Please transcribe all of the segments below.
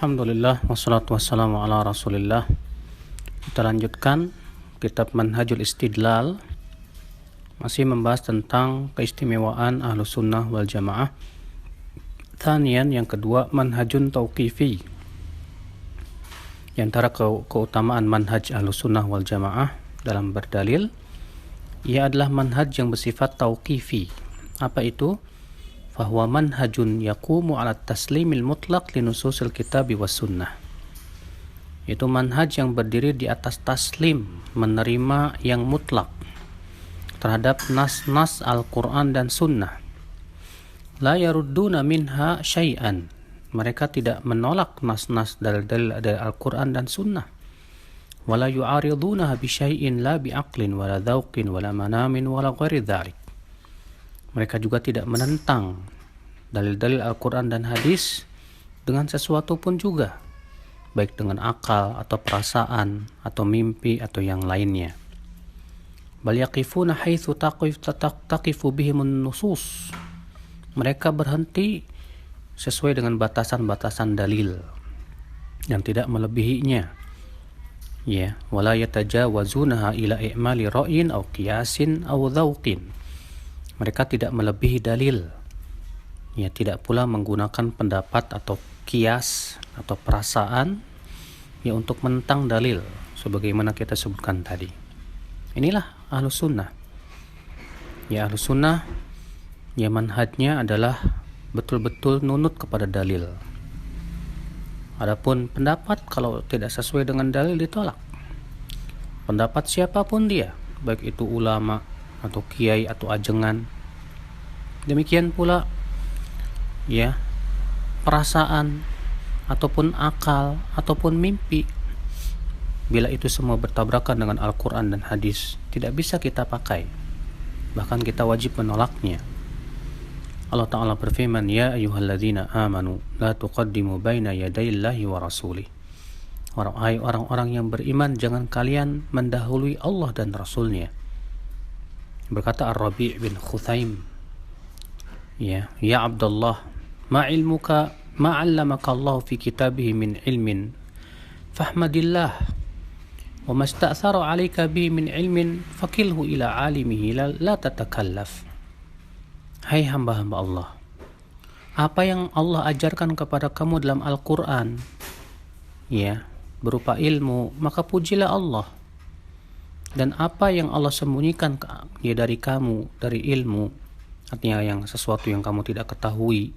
Alhamdulillah, wassalatu wassalamu ala rasulillah. Kita lanjutkan kitab Manhajul Istidlal, masih membahas tentang keistimewaan Ahlus Sunnah wal Jamaah. Thanian, yang kedua, manhajun tauqifi. Di antara keutamaan manhaj Ahlus Sunnah wal Jamaah dalam berdalil, ia adalah manhaj yang bersifat tauqifi. Apa itu? Fahuwa manhajun yaqumu ala taslimil mutlaq li nususil kitabi was sunnah. Itu manhaj yang berdiri di atas taslim, menerima yang mutlak terhadap nas-nas Al-Quran dan Sunnah. La yarudduna minha syai'an. Mereka tidak menolak nas-nas dari Al-Quran dan Sunnah. Wala yu'aridunaha bi syai'in la bi'aqlin wala dhauqin wala manamin wala ghairi dhalik. Mereka juga tidak menentang dalil-dalil Al-Quran dan hadis dengan sesuatu pun juga, baik dengan akal atau perasaan atau mimpi atau yang lainnya. Bal yaqifuna haitsu taqifu bihimun nusus. Mereka berhenti sesuai dengan batasan-batasan dalil yang tidak melebihinya. Ya, wala yatajawazunaha ila i'mali ra'yin aw qiyasin aw dhauqin. Mereka tidak melebihi dalil. Ya, tidak pula menggunakan pendapat atau kias atau perasaan ya untuk menentang dalil sebagaimana kita sebutkan tadi. Inilah Ahlus Sunnah. Ya, Ahlus Sunnah ya manhajnya adalah betul-betul nunut kepada dalil. Adapun pendapat kalau tidak sesuai dengan dalil ditolak. Pendapat siapapun dia, baik itu ulama atau kiai atau ajengan. Demikian pula ya perasaan ataupun akal ataupun mimpi, bila itu semua bertabrakan dengan Al-Quran dan hadis, tidak bisa kita pakai, bahkan kita wajib menolaknya. Allah Ta'ala berfirman, ya ayyuhalladzina amanu la tuqaddimu baina yadayillahi wa rasulih. Orang-orang yang beriman, jangan kalian mendahului Allah dan Rasulnya. Berkata Ar-Rabi' bin Khuthaim, ya Abdullah, ma ilmuka ma 'allamaka Allah fi kitabihi min ilmin fahmadillah wa masta'thara 'alaika bihi min ilmin fakilhu ila 'alimihi la tatakallaf. Hai hamba-hamba Allah, apa yang Allah ajarkan kepada kamu dalam Al-Quran ya berupa ilmu, maka pujilah Allah. Dan apa yang Allah sembunyikan ya dari kamu, dari ilmu, artinya yang sesuatu yang kamu tidak ketahui,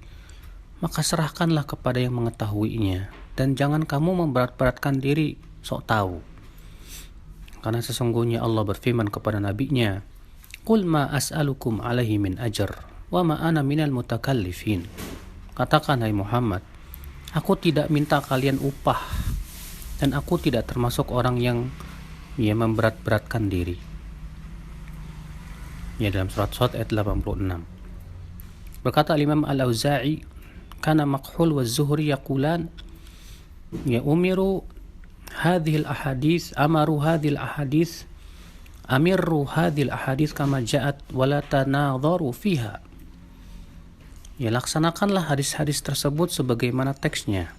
maka serahkanlah kepada yang mengetahuinya. Dan jangan kamu memberat-beratkan diri sok tahu. Karena sesungguhnya Allah berfirman kepada nabinya, Qul ma as'alukum alaihi min ajr, wa ma ana minal mutakallifin. Katakan, hai Muhammad, aku tidak minta kalian upah, dan aku tidak termasuk orang yang memberat-beratkan diri. Ya, dalam surat Shad ayat 86. Berkata Imam Al-Auza'i, kana Makhul wa Zuhri yaqulan ya umiru hadhil ahadits amaru hadhil ahadits amirru hadhil ahadits kama ja'at wala tanadharu fiha. Ya, laksanakanlah hadis-hadis tersebut sebagaimana teksnya.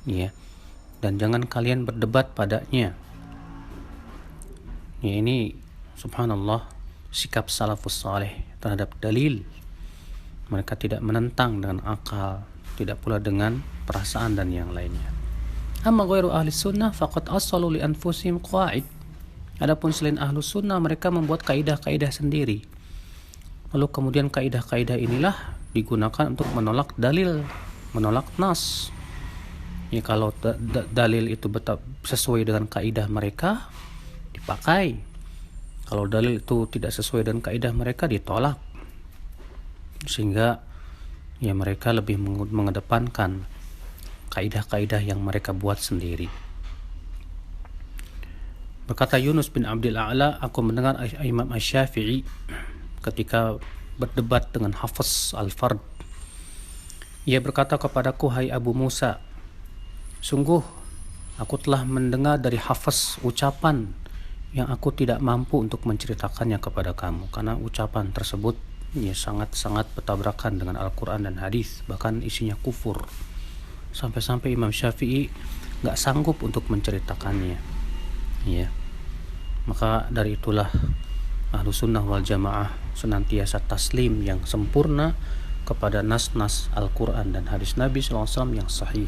Ya, dan jangan kalian berdebat padanya. Ya, ini subhanallah sikap salafus saleh terhadap dalil. Mereka tidak menentang dengan akal, tidak pula dengan perasaan dan yang lainnya. Amma ghairu ahli sunnah faqad asalu li anfusihim qaid. Adapun selain ahlus sunnah, mereka membuat kaidah-kaidah sendiri. Lalu kemudian kaidah-kaidah inilah digunakan untuk menolak dalil, menolak nas. Ya, kalau dalil itu sesuai dengan kaidah mereka, dipakai. Kalau dalil itu tidak sesuai dengan kaidah mereka, ditolak. Sehingga ya mereka lebih mengedepankan kaidah-kaidah yang mereka buat sendiri. Berkata Yunus bin Abdul A'la, aku mendengar Imam Asy-Syafi'i ketika berdebat dengan Hafiz Al-Fard. Ia berkata kepadaku, hai Abu Musa, sungguh aku telah mendengar dari Hafiz ucapan yang aku tidak mampu untuk menceritakannya kepada kamu, karena ucapan tersebut ya sangat-sangat bertabrakan dengan Al-Quran dan hadis, bahkan isinya kufur. sampai-sampai Imam Syafi'i gak sanggup untuk menceritakannya. Ya, maka dari itulah Ahlussunnah wal Jamaah senantiasa taslim yang sempurna kepada nas-nas Al-Quran dan hadis Nabi SAW yang sahih.